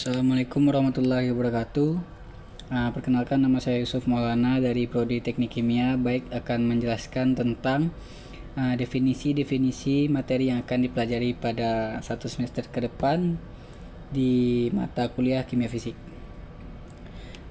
Assalamualaikum warahmatullahi wabarakatuh. Perkenalkan, nama saya Yusuf Maulana dari Prodi Teknik Kimia. Baik, akan menjelaskan tentang definisi-definisi materi yang akan dipelajari pada satu semester ke depan di mata kuliah kimia fisik.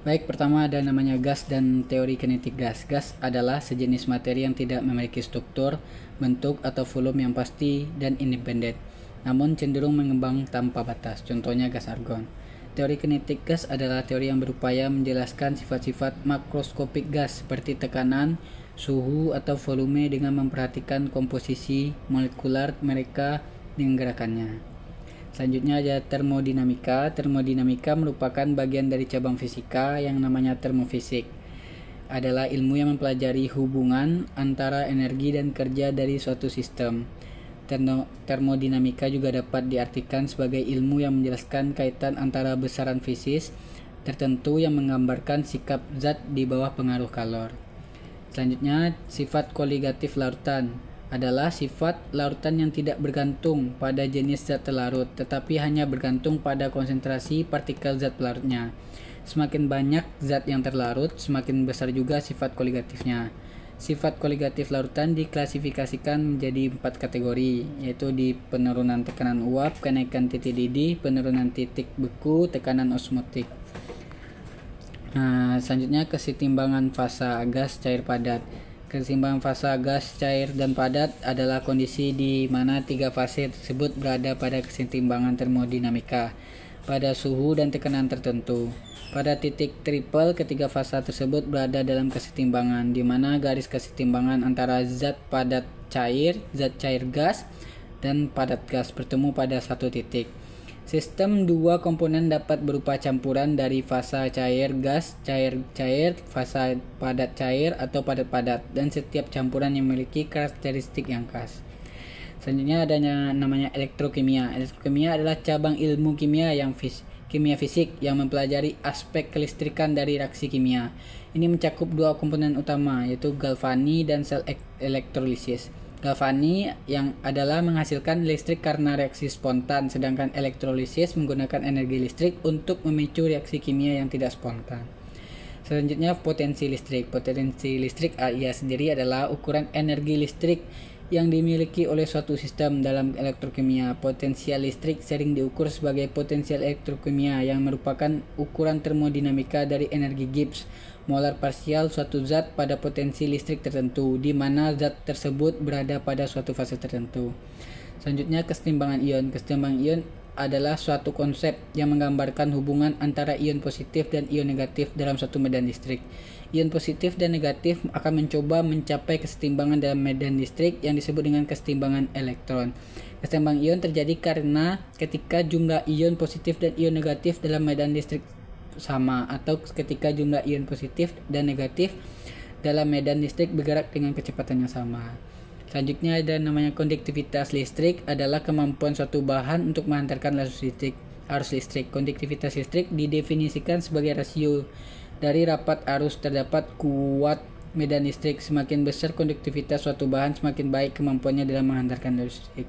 Baik, pertama ada namanya gas dan teori kinetik gas. Gas adalah sejenis materi yang tidak memiliki struktur, bentuk, atau volume yang pasti dan independen, namun cenderung mengembang tanpa batas. Contohnya gas argon. Teori kinetik gas adalah teori yang berupaya menjelaskan sifat-sifat makroskopik gas seperti tekanan, suhu, atau volume dengan memperhatikan komposisi molekular mereka dengan gerakannya. Selanjutnya ada termodinamika. Termodinamika merupakan bagian dari cabang fisika yang namanya termofisik. Adalah ilmu yang mempelajari hubungan antara energi dan kerja dari suatu sistem. Termodinamika juga dapat diartikan sebagai ilmu yang menjelaskan kaitan antara besaran fisis tertentu yang menggambarkan sikap zat di bawah pengaruh kalor. Selanjutnya, sifat koligatif larutan adalah sifat larutan yang tidak bergantung pada jenis zat terlarut, tetapi hanya bergantung pada konsentrasi partikel zat pelarutnya. Semakin banyak zat yang terlarut, semakin besar juga sifat koligatifnya. Sifat koligatif larutan diklasifikasikan menjadi 4 kategori, yaitu di penurunan tekanan uap, kenaikan titik didih, penurunan titik beku, tekanan osmotik. Selanjutnya kesetimbangan fasa gas, cair, padat. Keseimbangan fasa gas, cair, dan padat adalah kondisi di mana tiga fase tersebut berada pada kesetimbangan termodinamika pada suhu dan tekanan tertentu. Pada titik triple, ketiga fasa tersebut berada dalam kesetimbangan, di mana garis kesetimbangan antara zat padat cair, zat cair gas, dan padat gas bertemu pada satu titik. Sistem dua komponen dapat berupa campuran dari fasa cair gas, cair-cair, fasa padat cair, atau padat-padat, dan setiap campuran yang memiliki karakteristik yang khas. Selanjutnya adanya namanya elektrokimia. Elektrokimia adalah cabang ilmu kimia kimia fisik yang mempelajari aspek kelistrikan dari reaksi kimia. Ini mencakup dua komponen utama, yaitu galvani dan sel elektrolisis. Galvani yang adalah menghasilkan listrik karena reaksi spontan, sedangkan elektrolisis menggunakan energi listrik untuk memicu reaksi kimia yang tidak spontan. Selanjutnya potensi listrik. Potensi listrik ia sendiri adalah ukuran energi listrik yang dimiliki oleh suatu sistem. Dalam elektrokimia, potensial listrik sering diukur sebagai potensial elektrokimia yang merupakan ukuran termodinamika dari energi Gibbs molar parsial suatu zat pada potensi listrik tertentu, di mana zat tersebut berada pada suatu fase tertentu. Selanjutnya kesetimbangan ion. Kesetimbangan ion adalah suatu konsep yang menggambarkan hubungan antara ion positif dan ion negatif dalam suatu medan listrik. Ion positif dan negatif akan mencoba mencapai kesetimbangan dalam medan listrik yang disebut dengan kesetimbangan elektron. Kesetimbangan ion terjadi karena ketika jumlah ion positif dan ion negatif dalam medan listrik sama, atau ketika jumlah ion positif dan negatif dalam medan listrik bergerak dengan kecepatan yang sama. Selanjutnya ada namanya konduktivitas listrik, adalah kemampuan suatu bahan untuk menghantarkan arus listrik. Konduktivitas listrik didefinisikan sebagai rasio dari rapat arus terdapat kuat medan listrik. Semakin besar konduktivitas suatu bahan, semakin baik kemampuannya dalam menghantarkan arus listrik.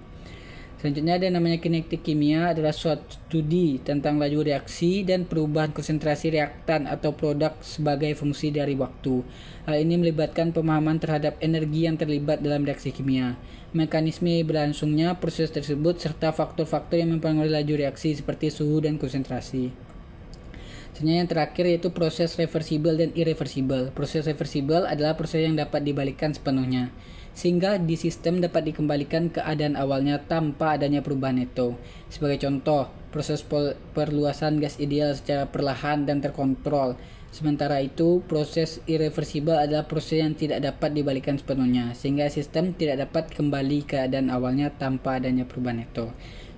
Selanjutnya ada namanya kinetik kimia, adalah suatu studi tentang laju reaksi dan perubahan konsentrasi reaktan atau produk sebagai fungsi dari waktu. Hal ini melibatkan pemahaman terhadap energi yang terlibat dalam reaksi kimia, mekanisme berlangsungnya proses tersebut, serta faktor-faktor yang mempengaruhi laju reaksi seperti suhu dan konsentrasi. Selanjutnya yang terakhir yaitu proses reversibel dan irreversibel. Proses reversibel adalah proses yang dapat dibalikkan sepenuhnya, sehingga di sistem dapat dikembalikan keadaan awalnya tanpa adanya perubahan neto. Sebagai contoh, proses perluasan gas ideal secara perlahan dan terkontrol. Sementara itu, proses irreversibel adalah proses yang tidak dapat dibalikkan sepenuhnya, sehingga sistem tidak dapat kembali keadaan awalnya tanpa adanya perubahan neto.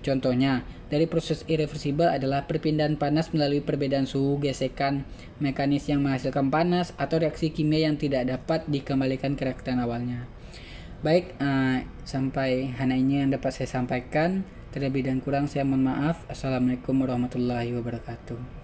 Contohnya, dari proses irreversibel adalah perpindahan panas melalui perbedaan suhu, gesekan, mekanis yang menghasilkan panas, atau reaksi kimia yang tidak dapat dikembalikan ke reaktan awalnya. Baik, sampai hanya ini yang dapat saya sampaikan. Terlebih dan kurang saya mohon maaf. Assalamualaikum warahmatullahi wabarakatuh.